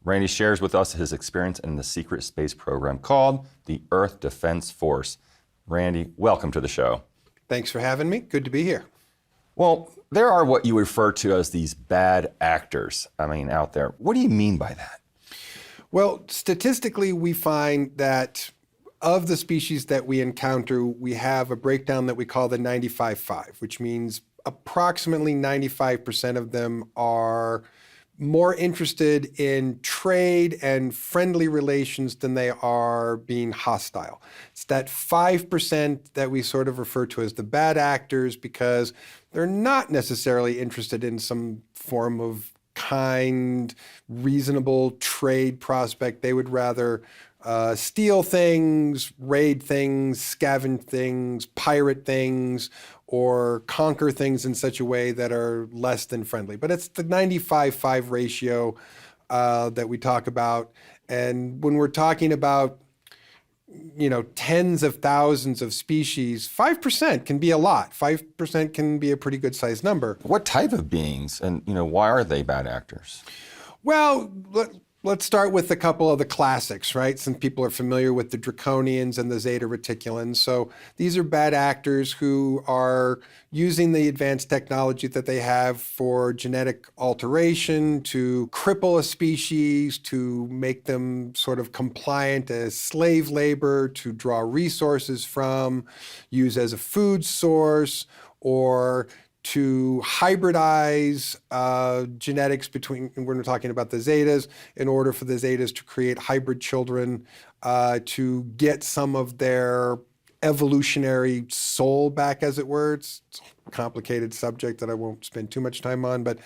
Randy shares with us his experience in the secret space program called the Earth Defense Force. Randy, welcome to the show. Thanks for having me. Good to be here. Well, there are what you refer to as these bad actors, out there. What do you mean by that? Well, statistically, we find that of the species that we encounter, we have a breakdown that we call the 95-5, which means approximately 95% of them are more interested in trade and friendly relations than they are being hostile. It's that 5% that we sort of refer to as the bad actors because they're not necessarily interested in some form of kind, reasonable trade prospect. They would rather steal things, raid things, scavenge things, pirate things, or conquer things in such a way that are less than friendly. But it's the 95-5 ratio that we talk about. And when we're talking about, tens of thousands of species, 5% can be a lot. 5% can be a pretty good sized number. What type of beings and, why are they bad actors? Well, let's start with a couple of the classics, right? Since people are familiar with the draconians and the zeta reticulans. So these are bad actors who are using the advanced technology that they have for genetic alteration to cripple a species, to make them sort of compliant as slave labor, to draw resources from, use as a food source, or to hybridize genetics between, when we're talking about the zetas, in order for the zetas to create hybrid children, to get some of their evolutionary soul back, as it were. It's a complicated subject that I won't spend too much time on, but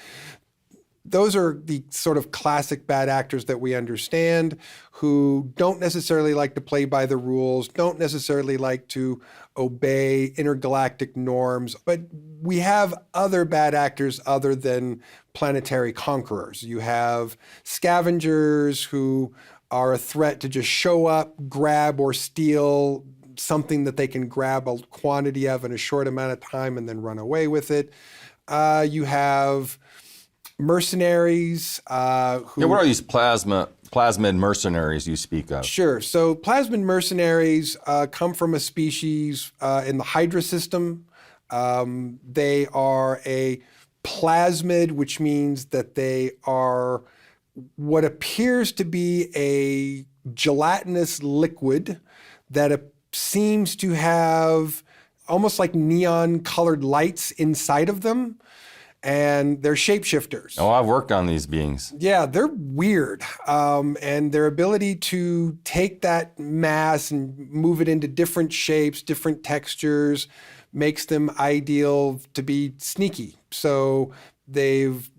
those are the sort of classic bad actors that we understand, who don't necessarily like to play by the rules, don't necessarily like to obey intergalactic norms. But we have other bad actors other than planetary conquerors. You have scavengers who are a threat to just show up, grab or steal something that they can grab a quantity of in a short amount of time and then run away with it. You have mercenaries who... what are these plasmid mercenaries you speak of? Sure. So plasmid mercenaries come from a species in the Hydra system. They are a plasmid, which means that they are what appears to be a gelatinous liquid that seems to have almost like neon colored lights inside of them. And they're shapeshifters. Oh, I've worked on these beings. Yeah, they're weird. And their ability to take that mass and move it into different shapes, different textures, makes them ideal to be sneaky. So they've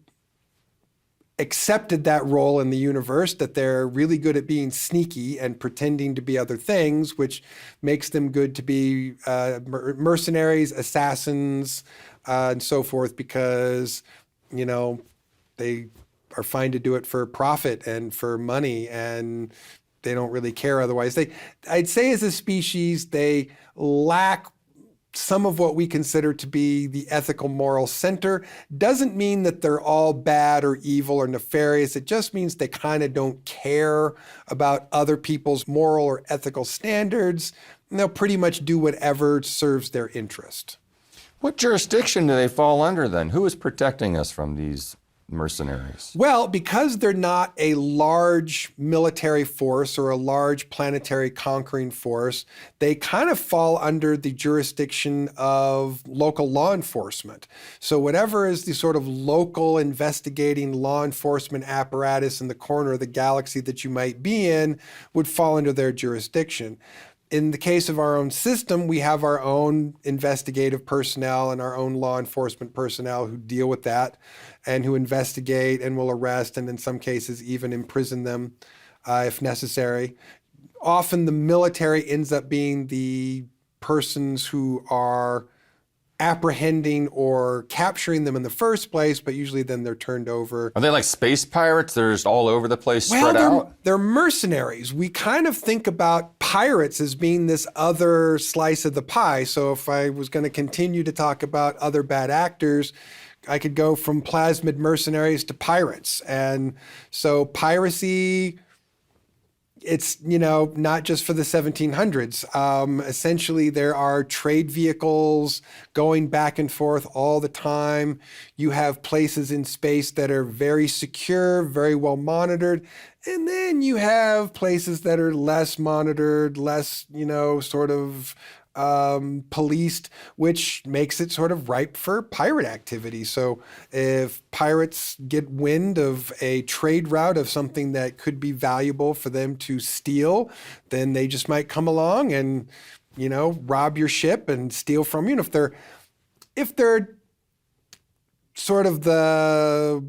accepted that role in the universe, that they're really good at being sneaky and pretending to be other things, which makes them good to be mercenaries, assassins, and so forth, because, they are fine to do it for profit and for money, and they don't really care otherwise. I'd say as a species, they lack some of what we consider to be the ethical moral center. Doesn't mean that they're all bad or evil or nefarious. It just means they kind of don't care about other people's moral or ethical standards. And they'll pretty much do whatever serves their interest. What jurisdiction do they fall under then? Who is protecting us from these mercenaries? Well, because they're not a large military force or a large planetary conquering force, they kind of fall under the jurisdiction of local law enforcement. So whatever is the sort of local investigating law enforcement apparatus in the corner of the galaxy that you might be in would fall under their jurisdiction. In the case of our own system, we have our own investigative personnel and our own law enforcement personnel who deal with that and who investigate and will arrest and in some cases even imprison them if necessary. Often the military ends up being the persons who are apprehending or capturing them in the first place, but usually then they're turned over. Are they like space pirates? They're just all over the place, spread out? They're mercenaries. We kind of think about pirates as being this other slice of the pie. So if I was going to continue to talk about other bad actors, I could go from plasmid mercenaries to pirates. And so piracy, it's, not just for the 1700s. Essentially, there are trade vehicles going back and forth all the time. You have places in space that are very secure, very well monitored. And then you have places that are less monitored, less, sort of policed, which makes it sort of ripe for pirate activity. So if pirates get wind of a trade route of something that could be valuable for them to steal, then they just might come along and, rob your ship and steal from you. And if they're sort of the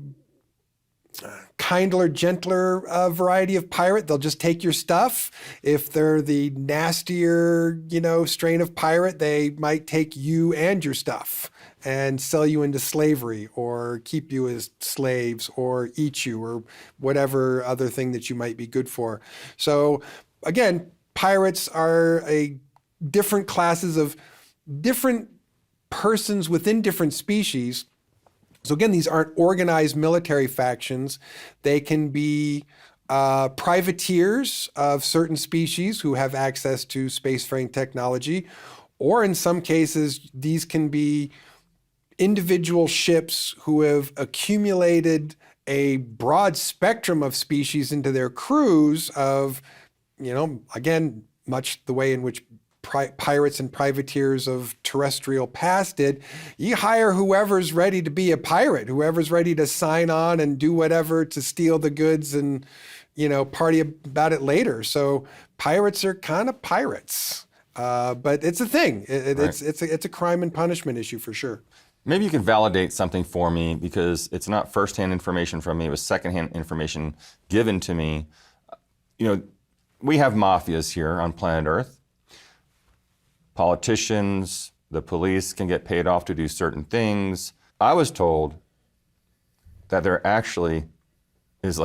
kinder, gentler variety of pirate, they'll just take your stuff. If they're the nastier, strain of pirate, they might take you and your stuff and sell you into slavery or keep you as slaves or eat you or whatever other thing that you might be good for. So again, pirates are different classes of different persons within different species. So again, these aren't organized military factions. They can be privateers of certain species who have access to spacefaring technology, or in some cases, these can be individual ships who have accumulated a broad spectrum of species into their crews of, again, much the way in which pirates and privateers of terrestrial past did. You hire whoever's ready to be a pirate, whoever's ready to sign on and do whatever to steal the goods and, party about it later. So pirates are kind of pirates, but it's a thing. It's a crime and punishment issue for sure. Maybe you can validate something for me, because it's not firsthand information from me, it was secondhand information given to me. We have mafias here on planet Earth. Politicians, the police can get paid off to do certain things. I was told that there actually is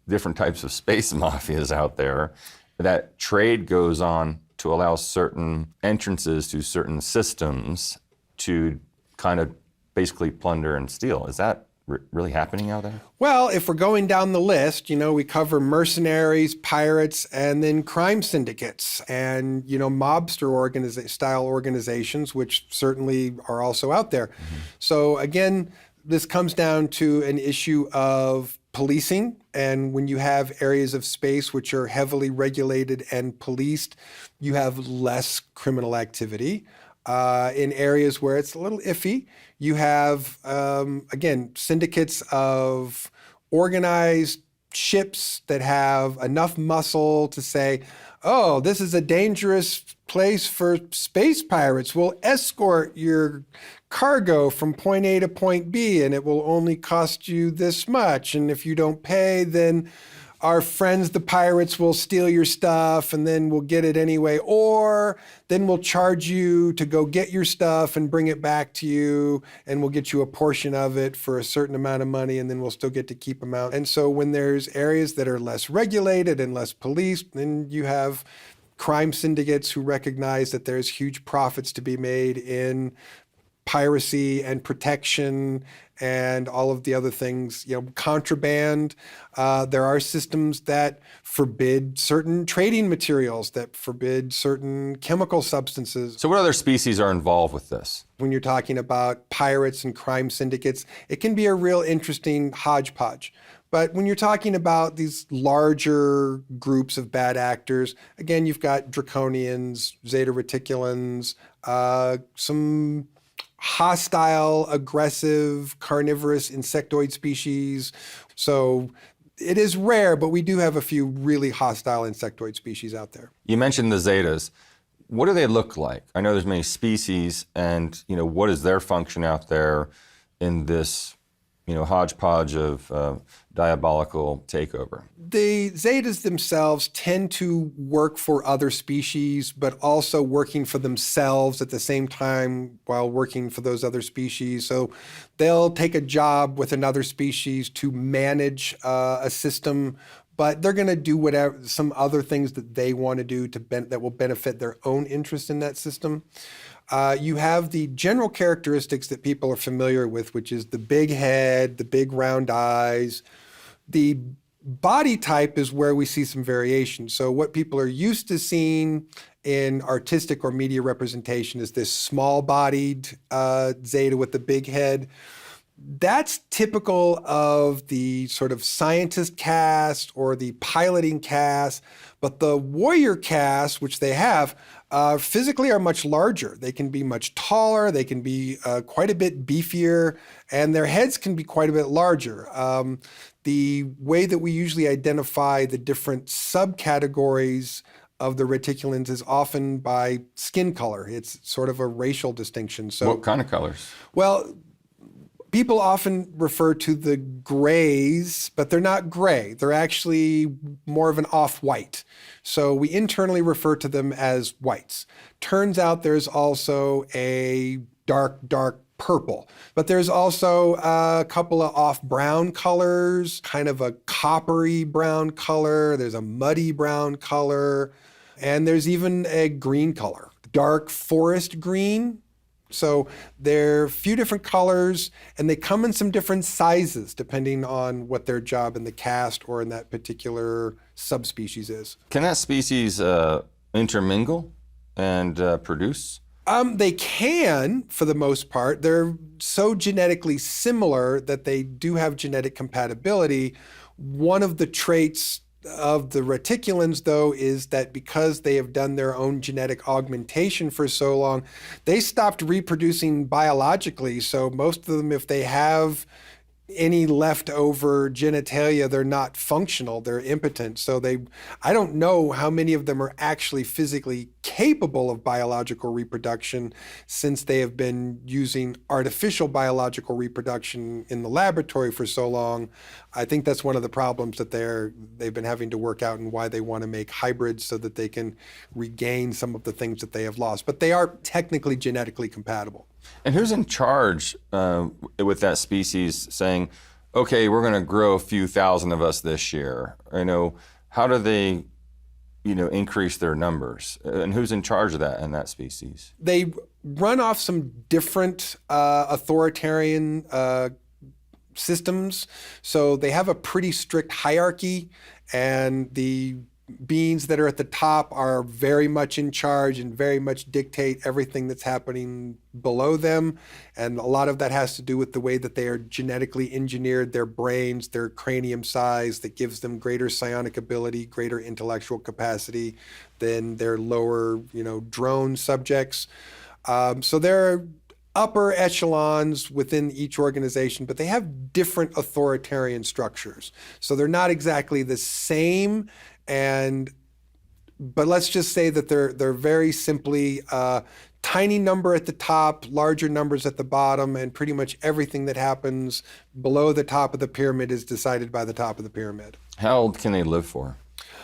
different types of space mafias out there, that trade goes on to allow certain entrances to certain systems to kind of basically plunder and steal. Is that really happening out there? Well, if we're going down the list, we cover mercenaries, pirates, and then crime syndicates and, mobster style organizations, which certainly are also out there. Mm-hmm. So again, this comes down to an issue of policing. And when you have areas of space which are heavily regulated and policed, you have less criminal activity. In areas where it's a little iffy, you have, again, syndicates of organized ships that have enough muscle to say, oh, this is a dangerous place for space pirates. We'll escort your cargo from point A to point B, and it will only cost you this much. And if you don't pay, then our friends, the pirates, will steal your stuff and then we'll get it anyway. Or then we'll charge you to go get your stuff and bring it back to you, and we'll get you a portion of it for a certain amount of money, and then we'll still get to keep them out. And so when there's areas that are less regulated and less policed, then you have crime syndicates who recognize that there's huge profits to be made in piracy and protection and all of the other things, contraband. There are systems that forbid certain trading materials, that forbid certain chemical substances. So what other species are involved with this? When you're talking about pirates and crime syndicates, it can be a real interesting hodgepodge. But when you're talking about these larger groups of bad actors, again, you've got draconians, zeta reticulans, some hostile, aggressive, carnivorous insectoid species. So it is rare, but we do have a few really hostile insectoid species out there. You mentioned the zetas. What do they look like? I know there's many species, and what is their function out there in this hodgepodge of diabolical takeover? The zetas themselves tend to work for other species, but also working for themselves at the same time while working for those other species. So they'll take a job with another species to manage a system, but they're going to do whatever, some other things that they want to do that will benefit their own interest in that system. You have the general characteristics that people are familiar with, which is the big head, the big round eyes. The body type is where we see some variation. So what people are used to seeing in artistic or media representation is this small-bodied Zeta with the big head. That's typical of the sort of scientist cast or the piloting cast, but the warrior cast, which they have, physically are much larger. They can be much taller, they can be quite a bit beefier, and their heads can be quite a bit larger. The way that we usually identify the different subcategories of the reticulans is often by skin color. It's sort of a racial distinction. So, What kind of colors? well, people often refer to the grays, but they're not gray. They're actually more of an off-white. So we internally refer to them as whites. Turns out there's also a dark purple, but there's also a couple of off-brown colors, kind of a coppery brown color. There's a muddy brown color, and there's even a green color, dark forest green. So there are a few different colors, and they come in some different sizes depending on what their job in the caste or in that particular subspecies is. Can that species intermingle and produce? They can, for the most part. They're so genetically similar that they do have genetic compatibility. One of the traits of the reticulans, though, is that because they have done their own genetic augmentation for so long, they stopped reproducing biologically. So most of them, if they have any leftover genitalia, they're not functional, they're impotent. So I don't know how many of them are actually physically capable of biological reproduction, since they have been using artificial biological reproduction in the laboratory for so long. I think that's one of the problems that they've been having to work out, and why they want to make hybrids so that they can regain some of the things that they have lost. But they are technically genetically compatible. And who's in charge with that species saying, okay, we're going to grow a few thousand of us this year? How do they, increase their numbers? And who's in charge of that in that species? They run off some different authoritarian systems. So they have a pretty strict hierarchy, and the beings that are at the top are very much in charge and very much dictate everything that's happening below them. And a lot of that has to do with the way that they are genetically engineered, their brains, their cranium size, that gives them greater psionic ability, greater intellectual capacity than their lower, drone subjects. So there are upper echelons within each organization, but they have different authoritarian structures. So they're not exactly the same. But let's just say that they're very simply tiny number at the top, larger numbers at the bottom, and pretty much everything that happens below the top of the pyramid is decided by the top of the pyramid. How old can they live for?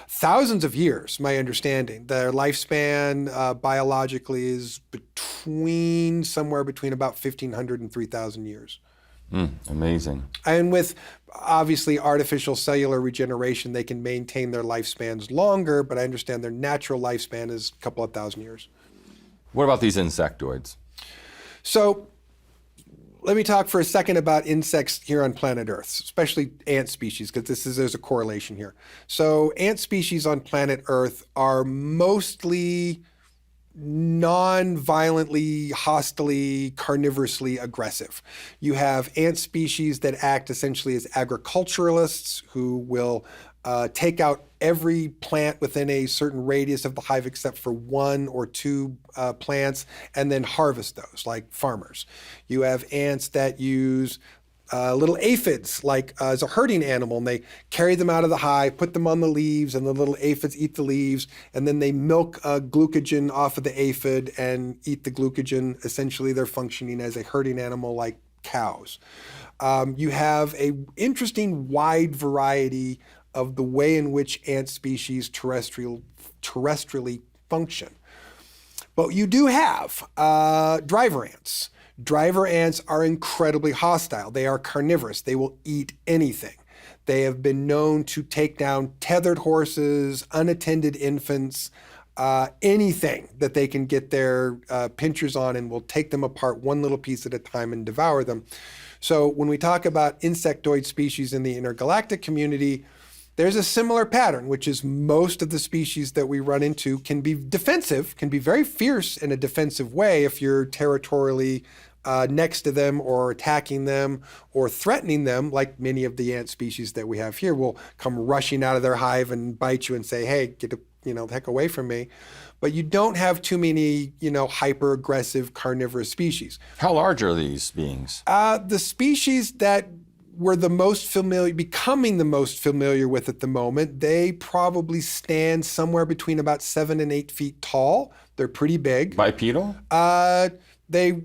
Thousands of years, my understanding. Their lifespan biologically is somewhere between about 1,500 and 3,000 years. Amazing. And with obviously artificial cellular regeneration, they can maintain their lifespans longer, but I understand their natural lifespan is a couple of thousand years. What about these insectoids? So let me talk for a second about insects here on planet Earth, especially ant species, because there's a correlation here. So ant species on planet Earth are mostly non-violently, hostilely, carnivorously aggressive. You have ant species that act essentially as agriculturalists who will take out every plant within a certain radius of the hive except for one or two plants, and then harvest those like farmers. You have ants that use little aphids as a herding animal, and they carry them out of the hive, put them on the leaves, and the little aphids eat the leaves, and then they milk glucogen off of the aphid and eat the glucogen. Essentially, they're functioning as a herding animal like cows. You have an interesting wide variety of the way in which ant species terrestrially function. But you do have driver ants. Driver ants are incredibly hostile. They are carnivorous. They will eat anything. They have been known to take down tethered horses, unattended infants, anything that they can get their pinchers on, and will take them apart one little piece at a time and devour them. So when we talk about insectoid species in the intergalactic community, there's a similar pattern, which is most of the species that we run into can be defensive, can be very fierce in a defensive way if you're territorially next to them or attacking them or threatening them, like many of the ant species that we have here will come rushing out of their hive and bite you and say, hey, get the heck away from me. But you don't have too many, hyper-aggressive carnivorous species. How large are these beings? The species that we're becoming the most familiar with at the moment, they probably stand somewhere between about 7 and 8 feet tall. They're pretty big. Bipedal? They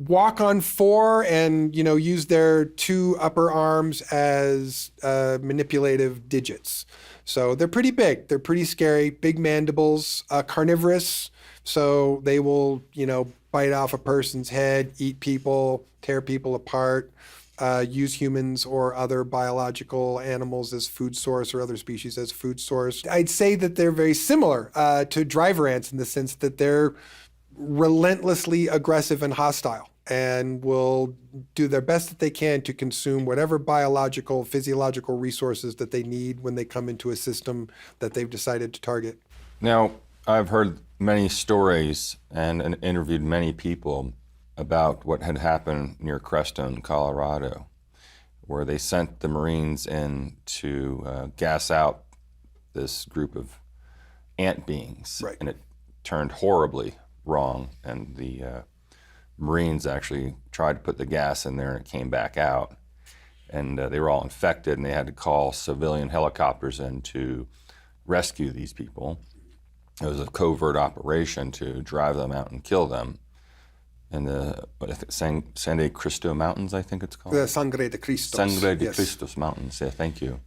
walk on 4 and, use their 2 upper arms as manipulative digits. So they're pretty big. They're pretty scary. Big mandibles, carnivorous. So they will, bite off a person's head, eat people, tear people apart. Use humans or other biological animals as food source or other species as food source. I'd say that they're very similar to driver ants in the sense that they're relentlessly aggressive and hostile and will do their best that they can to consume whatever biological, physiological resources that they need when they come into a system that they've decided to target. Now, I've heard many stories and interviewed many people about what had happened near Crestone, Colorado, where they sent the Marines in to gas out this group of ant beings. Right. And it turned horribly wrong. And the Marines actually tried to put the gas in there and it came back out. And they were all infected and they had to call civilian helicopters in to rescue these people. It was a covert operation to drive them out and kill them. In the Sangre de Cristo Mountains, I think it's called? The Sangre de Cristos. Sangre de Yes. Cristos Mountains, yeah, thank you.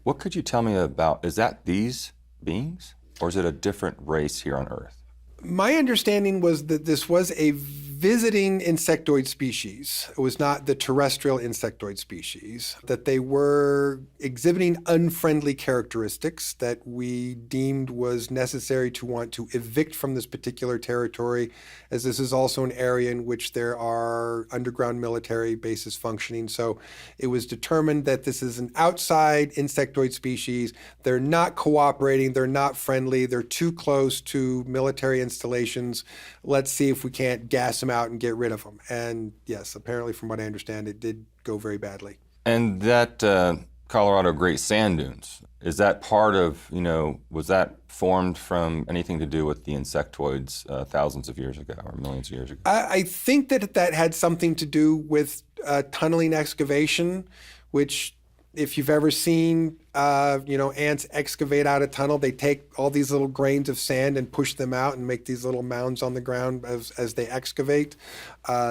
What could you tell me about, is that these beings? Or is it a different race here on Earth? My understanding was that this was a visiting insectoid species. It was not the terrestrial insectoid species, that they were exhibiting unfriendly characteristics that we deemed was necessary to want to evict from this particular territory, as this is also an area in which there are underground military bases functioning. So it was determined that this is an outside insectoid species. They're not cooperating, they're not friendly, they're too close to military installations. Let's see if we can't gas them out and get rid of them. And yes, apparently from what I understand, it did go very badly. And that Colorado Great Sand Dunes, is that part of, was that formed from anything to do with the insectoids thousands of years ago or millions of years ago? I think that had something to do with tunneling excavation, which if you've ever seen, ants excavate out a tunnel, they take all these little grains of sand and push them out and make these little mounds on the ground as they excavate.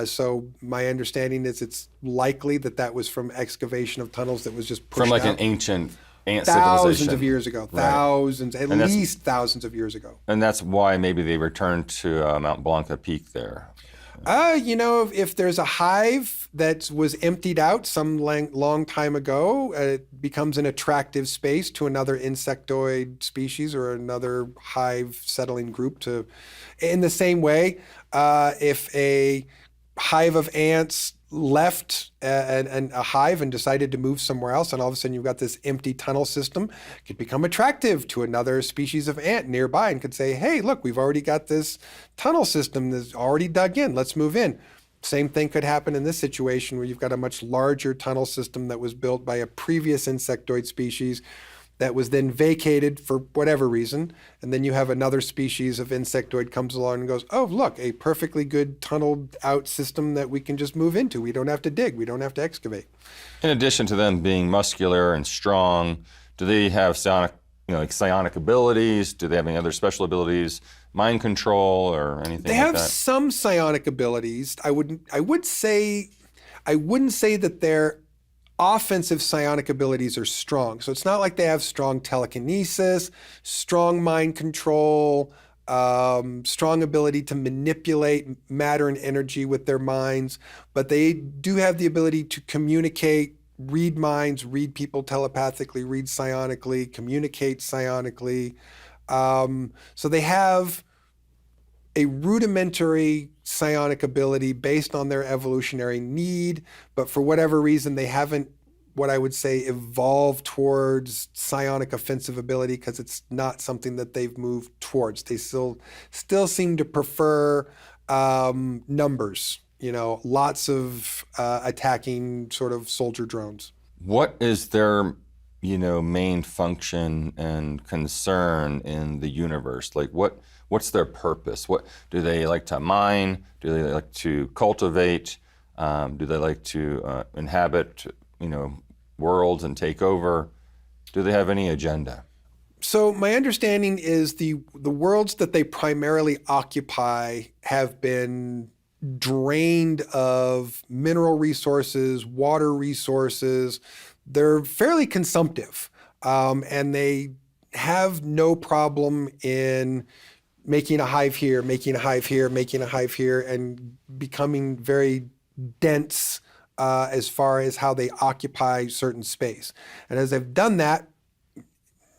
So my understanding is it's likely that was from excavation of tunnels that was just pushed From like out an ancient ant thousands civilization. of years ago, Right. thousands, at least thousands of years ago. And that's why maybe they returned to Mount Blanca Peak there. If there's a hive that was emptied out some long time ago, it becomes an attractive space to another insectoid species or another hive settling group to. In the same way, if a hive of ants left a hive and decided to move somewhere else, and all of a sudden you've got this empty tunnel system, it could become attractive to another species of ant nearby and could say, hey, look, we've already got this tunnel system that's already dug in, let's move in. Same thing could happen in this situation where you've got a much larger tunnel system that was built by a previous insectoid species that was then vacated for whatever reason, and then you have another species of insectoid comes along and goes, oh, look, a perfectly good tunneled out system that we can just move into. We don't have to dig, we don't have to excavate. In addition to them being muscular and strong, do they have psionic abilities? Do they have any other special abilities, mind control or anything They like have that? some psionic abilities. I wouldn't say that their offensive psionic abilities are strong. So it's not like they have strong telekinesis, strong mind control, strong ability to manipulate matter and energy with their minds, but they do have the ability to communicate read minds, read people telepathically, read psionically, communicate psionically. So they have a rudimentary psionic ability based on their evolutionary need, but for whatever reason, they haven't, what I would say, evolved towards psionic offensive ability because it's not something that they've moved towards. They still seem to prefer numbers, lots of attacking sort of soldier drones. What is their, main function and concern in the universe? Like what's their purpose? What do they like to mine? Do they like to cultivate? Do they like to inhabit, worlds and take over? Do they have any agenda? So my understanding is the worlds that they primarily occupy have been drained of mineral resources, water resources. They're fairly consumptive, and they have no problem in making a hive here, making a hive here, making a hive here, and becoming very dense as far as how they occupy certain space. And as they've done that,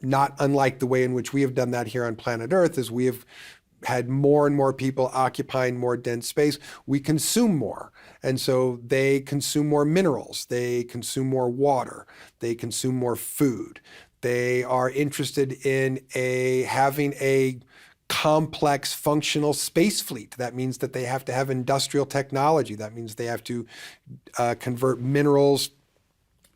not unlike the way in which we have done that here on planet Earth, is we have had more and more people occupying more dense space, we consume more. And so they consume more minerals, they consume more water, they consume more food. They are interested in having a complex functional space fleet. That means that they have to have industrial technology. That means they have to convert minerals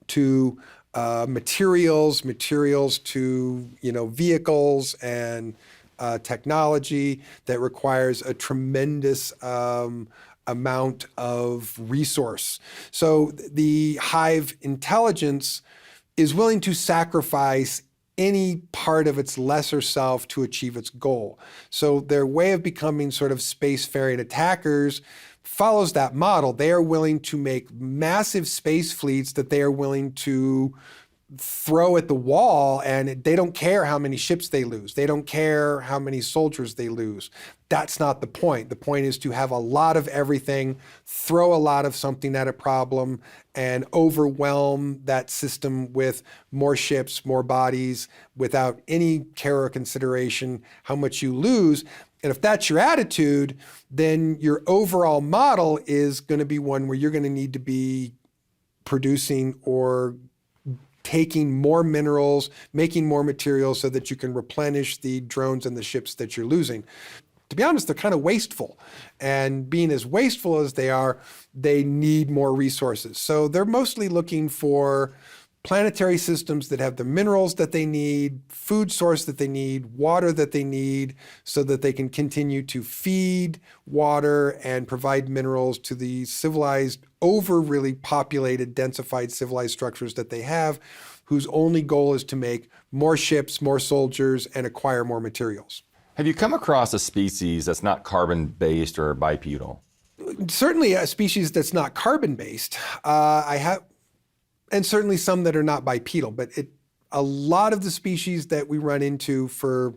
to materials to vehicles and technology that requires a tremendous amount of resource. So the hive intelligence is willing to sacrifice any part of its lesser self to achieve its goal. So their way of becoming sort of spacefaring attackers follows that model. They are willing to make massive space fleets that they are willing to throw at the wall, and they don't care how many ships they lose. They don't care how many soldiers they lose. That's not the point. The point is to have a lot of everything, throw a lot of something at a problem, and overwhelm that system with more ships, more bodies, without any care or consideration how much you lose. And if that's your attitude, then your overall model is going to be one where you're going to need to be producing or taking more minerals, making more materials so that you can replenish the drones and the ships that you're losing. To be honest, they're kind of wasteful. And being as wasteful as they are, they need more resources. So they're mostly looking for planetary systems that have the minerals that they need, food source that they need, water that they need, so that they can continue to feed, water, and provide minerals to the civilized, really populated, densified civilized structures that they have, whose only goal is to make more ships, more soldiers, and acquire more materials. Have you come across a species that's not carbon-based or bipedal? Certainly a species that's not carbon-based. I have, and certainly some that are not bipedal, but a lot of the species that we run into, for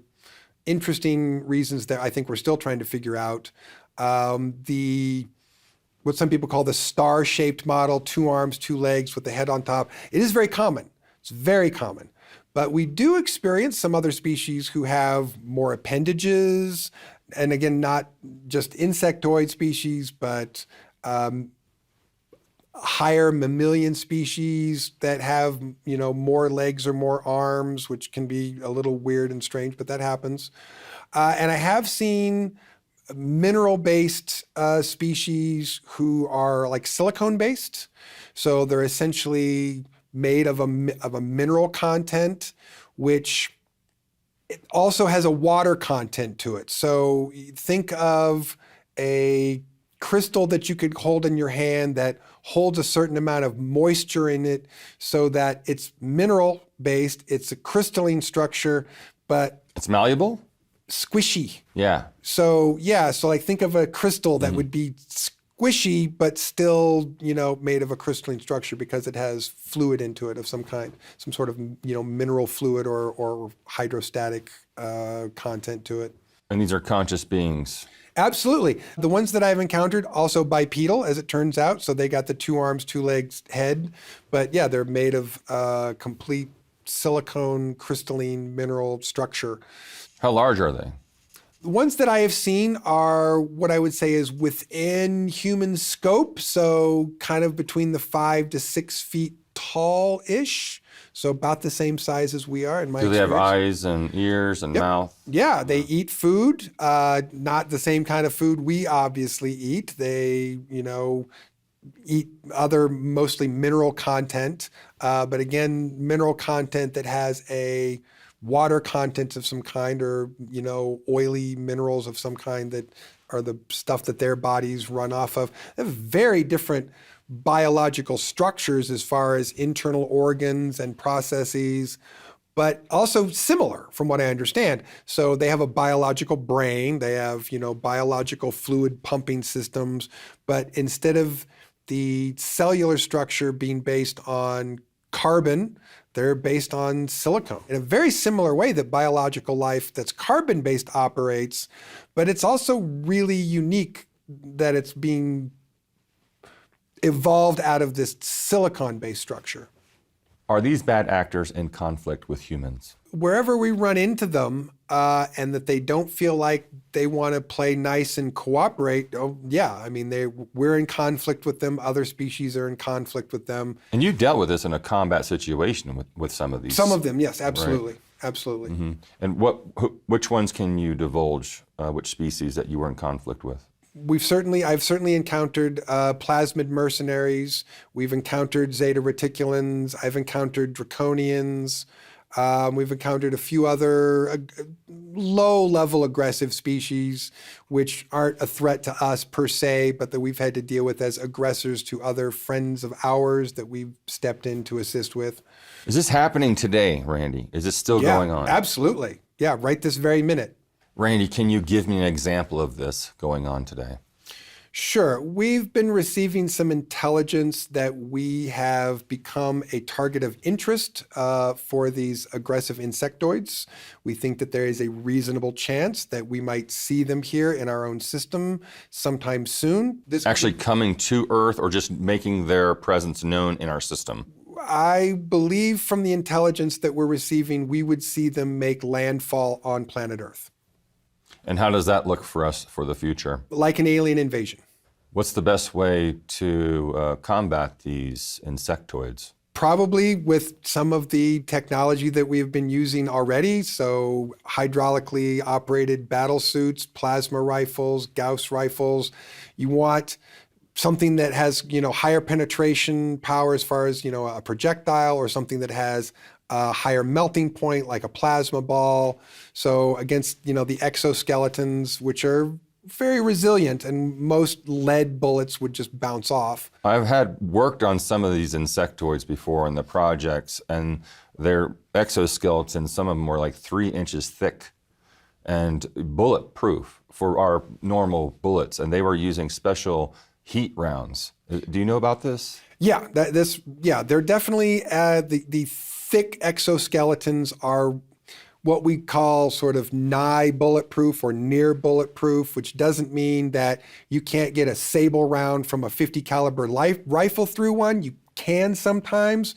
interesting reasons that I think we're still trying to figure out, what some people call the star-shaped model, 2 arms, 2 legs with the head on top, it is very common. It's very common. But we do experience some other species who have more appendages, and again, not just insectoid species, but higher mammalian species that have, more legs or more arms, which can be a little weird and strange, but that happens. And I have seen mineral-based species who are like silicone-based. So they're essentially made of a mineral content, which it also has a water content to it. So think of a crystal that you could hold in your hand that holds a certain amount of moisture in it, so that it's mineral-based, it's a crystalline structure, but It's malleable? squishy. Yeah. So like think of a crystal that would be squishy, but still, made of a crystalline structure because it has fluid into it of some kind, some sort of, mineral fluid or hydrostatic content to it. And these are conscious beings. Absolutely. The ones that I've encountered also bipedal, as it turns out. So they got the 2 arms, 2 legs head. But yeah, they're made of complete silicone crystalline mineral structure. How large are they? The ones that I have seen are what I would say is within human scope. So kind of between the 5 to 6 feet tall-ish. So about the same size as we are in my Do they have experience. eyes and ears and mouth? Yeah, they eat food, not the same kind of food we obviously eat. They, eat other mostly mineral content, but again, mineral content that has a water content of some kind or, oily minerals of some kind that are the stuff that their bodies run off of. They have very different biological structures as far as internal organs and processes, but also similar from what I understand. So they have a biological brain, they have, biological fluid pumping systems, but instead of the cellular structure being based on carbon, they're based on silicone. In a very similar way that biological life that's carbon-based operates, but it's also really unique that it's being evolved out of this silicon-based structure. Are these bad actors in conflict with humans? Wherever we run into them and that they don't feel like they want to play nice and cooperate, oh yeah, I mean, we're in conflict with them. Other species are in conflict with them. And you dealt with this in a combat situation with some of these. Some of them, yes, absolutely. Right. Absolutely. Mm-hmm. And which ones can you divulge, which species that you were in conflict with? I've certainly encountered plasmid mercenaries. We've encountered zeta reticulans. I've encountered draconians. We've encountered a few other low-level aggressive species, which aren't a threat to us per se, but that we've had to deal with as aggressors to other friends of ours that we've stepped in to assist with. Is this happening today, Randy? Is this still going on? Absolutely. Yeah, right this very minute. Randy, can you give me an example of this going on today? Sure. We've been receiving some intelligence that we have become a target of interest for these aggressive insectoids. We think that there is a reasonable chance that we might see them here in our own system sometime soon. This actually coming to Earth or just making their presence known in our system? I believe from the intelligence that we're receiving, we would see them make landfall on planet Earth. And how does that look for us for the future? Like an alien invasion. What's the best way to combat these insectoids? Probably with some of the technology that we've been using already. So hydraulically operated battle suits, plasma rifles, Gauss rifles. You want something that has, higher penetration power as far as, a projectile, or something that has a higher melting point like a plasma ball. So against, the exoskeletons, which are very resilient, and most lead bullets would just bounce off. I've worked on some of these insectoids before in the projects, and their exoskeletons, some of them were like 3 inches thick and bulletproof for our normal bullets, and they were using special heat rounds. Do you know about this? Yeah, they're definitely the thick exoskeletons are what we call sort of nigh bulletproof or near bulletproof, which doesn't mean that you can't get a sable round from a 50 caliber rifle through one. You can sometimes,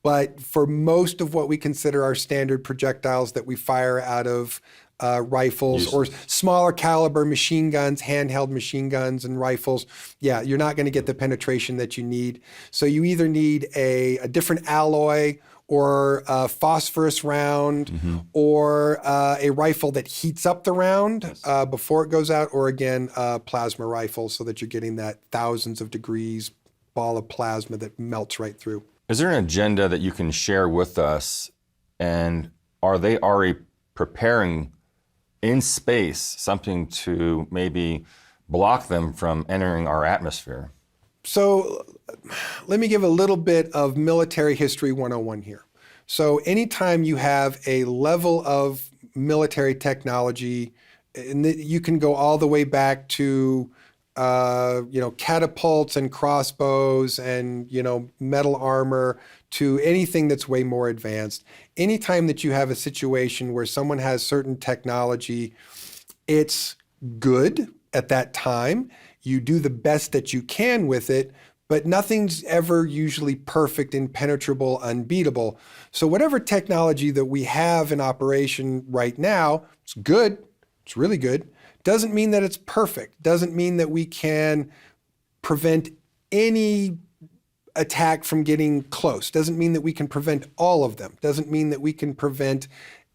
but for most of what we consider our standard projectiles that we fire out of rifles or smaller caliber machine guns, handheld machine guns and rifles, yeah, you're not going to get the penetration that you need. So you either need a different alloy or a phosphorus round, or a rifle that heats up the round before it goes out, or again, a plasma rifle so that you're getting that thousands of degrees ball of plasma that melts right through. Is there an agenda that you can share with us, and are they already preparing in space something to maybe block them from entering our atmosphere? So let me give a little bit of military history 101 here. So anytime you have a level of military technology, and you can go all the way back to catapults and crossbows and metal armor, to anything that's way more advanced. Anytime that you have a situation where someone has certain technology, it's good at that time. You do the best that you can with it, but nothing's ever usually perfect, impenetrable, unbeatable. So whatever technology that we have in operation right now, it's good, it's really good. Doesn't mean that it's perfect. Doesn't mean that we can prevent any attack from getting close. Doesn't mean that we can prevent all of them. Doesn't mean that we can prevent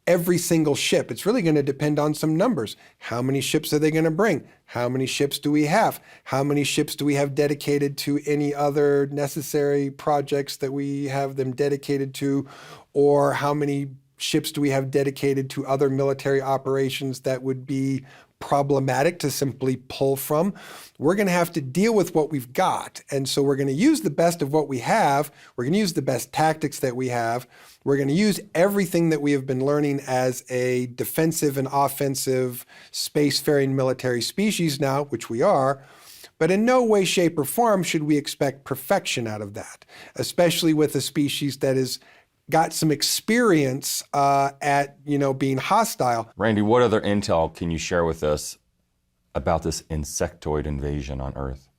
every single ship. It's really going to depend on some numbers. How many ships are they going to bring? How many ships do we have? How many ships do we have dedicated to any other necessary projects that we have them dedicated to? Or how many ships do we have dedicated to other military operations that would be problematic to simply pull from? We're going to have to deal with what we've got. And so we're going to use the best of what we have. We're going to use the best tactics that we have. We're going to use everything that we have been learning as a defensive and offensive spacefaring military species now, which we are. But in no way, shape, or form should we expect perfection out of that, especially with a species that is got some experience at being hostile. Randy, what other intel can you share with us about this insectoid invasion on Earth?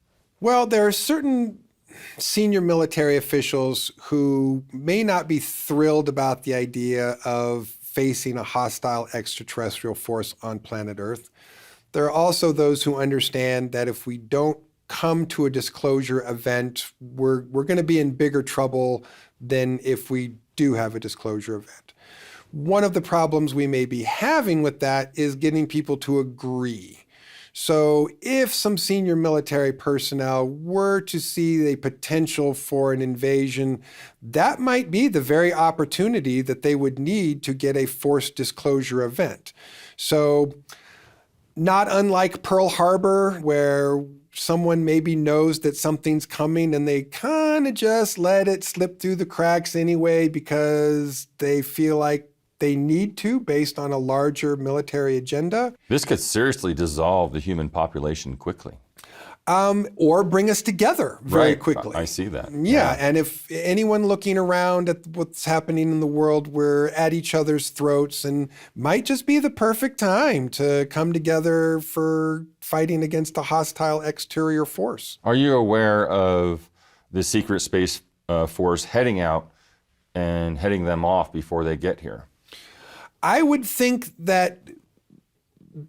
Well, there are certain senior military officials who may not be thrilled about the idea of facing a hostile extraterrestrial force on planet Earth. There are also those who understand that if we don't come to a disclosure event, we're going to be in bigger trouble than if we do have a disclosure event. One of the problems we may be having with that is getting people to agree. So if some senior military personnel were to see the potential for an invasion, that might be the very opportunity that they would need to get a forced disclosure event. So not unlike Pearl Harbor, where someone maybe knows that something's coming and they kind of just let it slip through the cracks anyway because they feel like they need to based on a larger military agenda. This could seriously dissolve the human population quickly. Or bring us together very Right. quickly. I see that. Yeah, and if anyone looking around at what's happening in the world, we're at each other's throats and might just be the perfect time to come together for fighting against a hostile exterior force. Are you aware of the secret space force heading out and heading them off before they get here? I would think that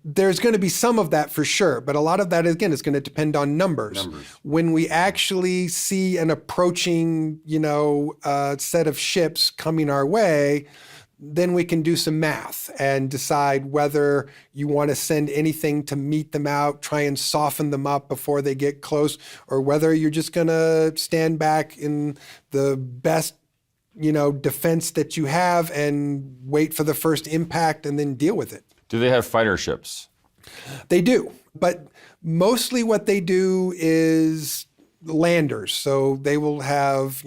there's going to be some of that for sure, but a lot of that, again, is going to depend on numbers. When we actually see an approaching, set of ships coming our way, then we can do some math and decide whether you want to send anything to meet them out, try and soften them up before they get close, or whether you're just going to stand back in the best defense that you have and wait for the first impact and then deal with it. Do they have fighter ships? They do, but mostly what they do is landers. So they will have,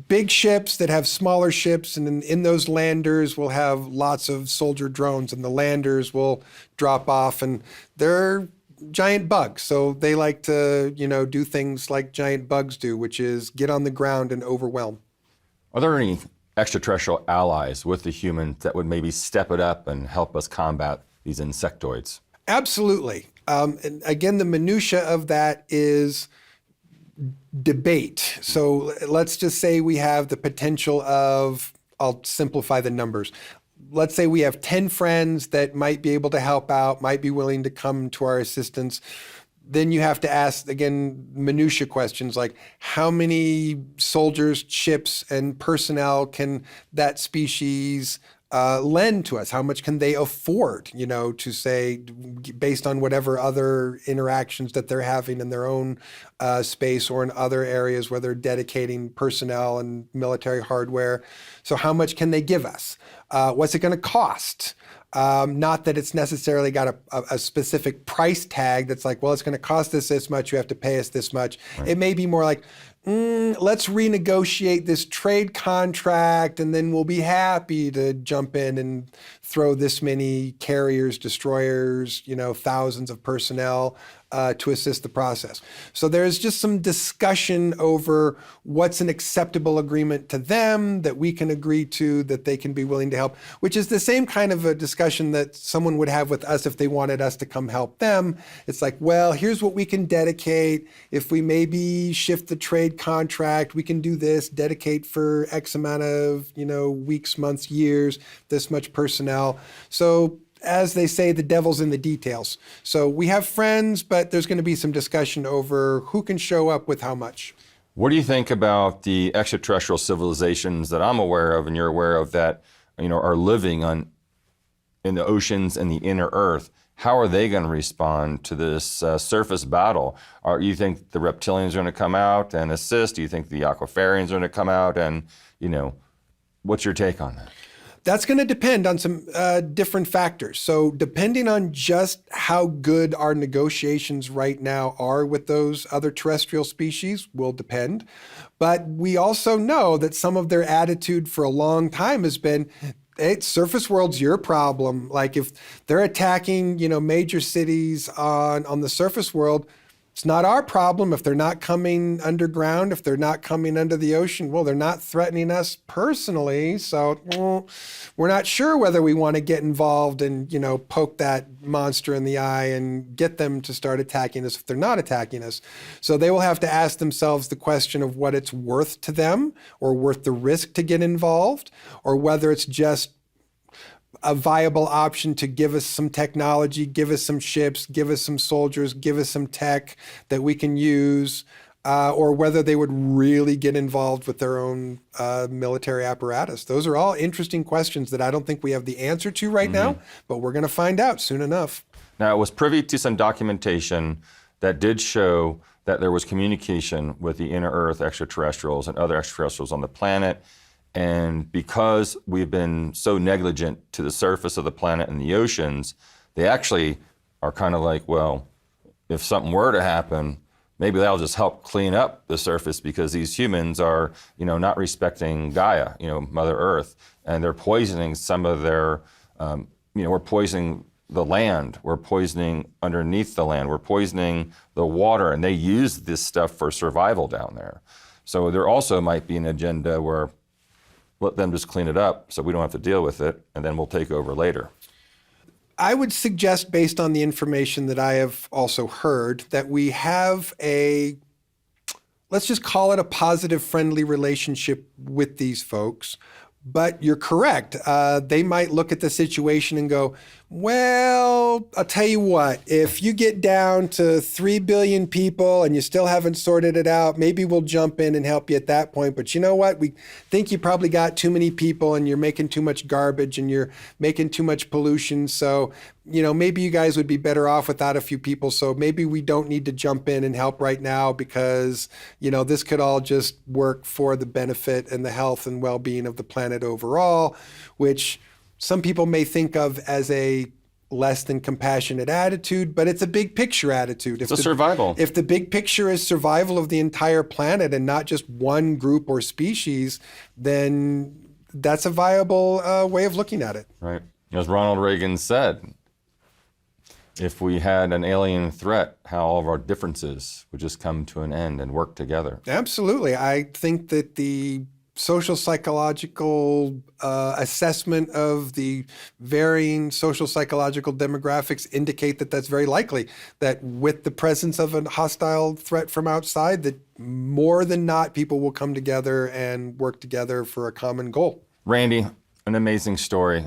big ships that have smaller ships, and in those landers we'll have lots of soldier drones, and the landers will drop off, and they're giant bugs. So they like to, do things like giant bugs do, which is get on the ground and overwhelm. Are there any extraterrestrial allies with the humans that would maybe step it up and help us combat these insectoids? Absolutely. And again, the minutia of that is debate. So let's just say we have the potential of, I'll simplify the numbers. Let's say we have 10 friends that might be able to help out, might be willing to come to our assistance. Then you have to ask, again, minutia questions like how many soldiers, ships, and personnel can that species lend to us? How much can they afford, to say, based on whatever other interactions that they're having in their own space or in other areas where they're dedicating personnel and military hardware. So how much can they give us? What's it going to cost? Not that it's necessarily got a specific price tag that's like, well, it's going to cost us this much, you have to pay us this much. Right. It may be more like, let's renegotiate this trade contract and then we'll be happy to jump in and throw this many carriers, destroyers, thousands of personnel to assist the process. So there's just some discussion over what's an acceptable agreement to them that we can agree to, that they can be willing to help, which is the same kind of a discussion that someone would have with us if they wanted us to come help them. It's like, well, here's what we can dedicate. If we maybe shift the trade contract, we can do this, dedicate for X amount of, weeks, months, years, this much personnel. So as they say, the devil's in the details. So we have friends, but there's going to be some discussion over who can show up with how much. What do you think about the extraterrestrial civilizations that I'm aware of and you're aware of that, are living in the oceans and the inner Earth? How are they going to respond to this surface battle? You think the reptilians are going to come out and assist? Do you think the aquafarians are going to come out and, what's your take on that? That's going to depend on some different factors. So depending on just how good our negotiations right now are with those other terrestrial species will depend. But we also know that some of their attitude for a long time has been, hey, surface world's your problem. Like if they're attacking, major cities on the surface world, it's not our problem. If they're not coming underground, if they're not coming under the ocean, well, they're not threatening us personally. So we're not sure whether we want to get involved and, poke that monster in the eye and get them to start attacking us if they're not attacking us. So they will have to ask themselves the question of what it's worth to them or worth the risk to get involved, or whether it's just a viable option to give us some technology, give us some ships, give us some soldiers, give us some tech that we can use, or whether they would really get involved with their own military apparatus. Those are all interesting questions that I don't think we have the answer to right now, but we're going to find out soon enough. Now, I was privy to some documentation that did show that there was communication with the inner Earth extraterrestrials and other extraterrestrials on the planet. And because we've been so negligent to the surface of the planet and the oceans, they actually are kind of like, well, if something were to happen, maybe that'll just help clean up the surface because these humans are, not respecting Gaia, Mother Earth, and they're poisoning some of their, we're poisoning the land, we're poisoning underneath the land, we're poisoning the water, and they use this stuff for survival down there. So there also might be an agenda where let them just clean it up so we don't have to deal with it, and then we'll take over later. I would suggest, based on the information that I have also heard, that we have let's just call it a positive, friendly relationship with these folks. But you're correct. They might look at the situation and go, well, I'll tell you what, if you get down to 3 billion people and you still haven't sorted it out, maybe we'll jump in and help you at that point. But you know what? We think you probably got too many people and you're making too much garbage and you're making too much pollution. So, maybe you guys would be better off without a few people. So maybe we don't need to jump in and help right now because, this could all just work for the benefit and the health and well-being of the planet overall, which some people may think of as a less than compassionate attitude, but it's a big picture attitude. It's a survival. If the big picture is survival of the entire planet and not just one group or species, then that's a viable way of looking at it. Right. As Ronald Reagan said, if we had an alien threat, how all of our differences would just come to an end and work together. Absolutely. I think that the social psychological assessment of the varying social psychological demographics indicate that that's very likely, that with the presence of a hostile threat from outside, that more than not people will come together and work together for a common goal. Randy, an amazing story.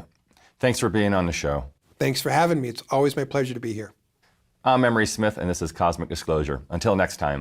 Thanks for being on the show. Thanks for having me. It's always my pleasure to be here. I'm Emery Smith, and this is Cosmic Disclosure. Until next time.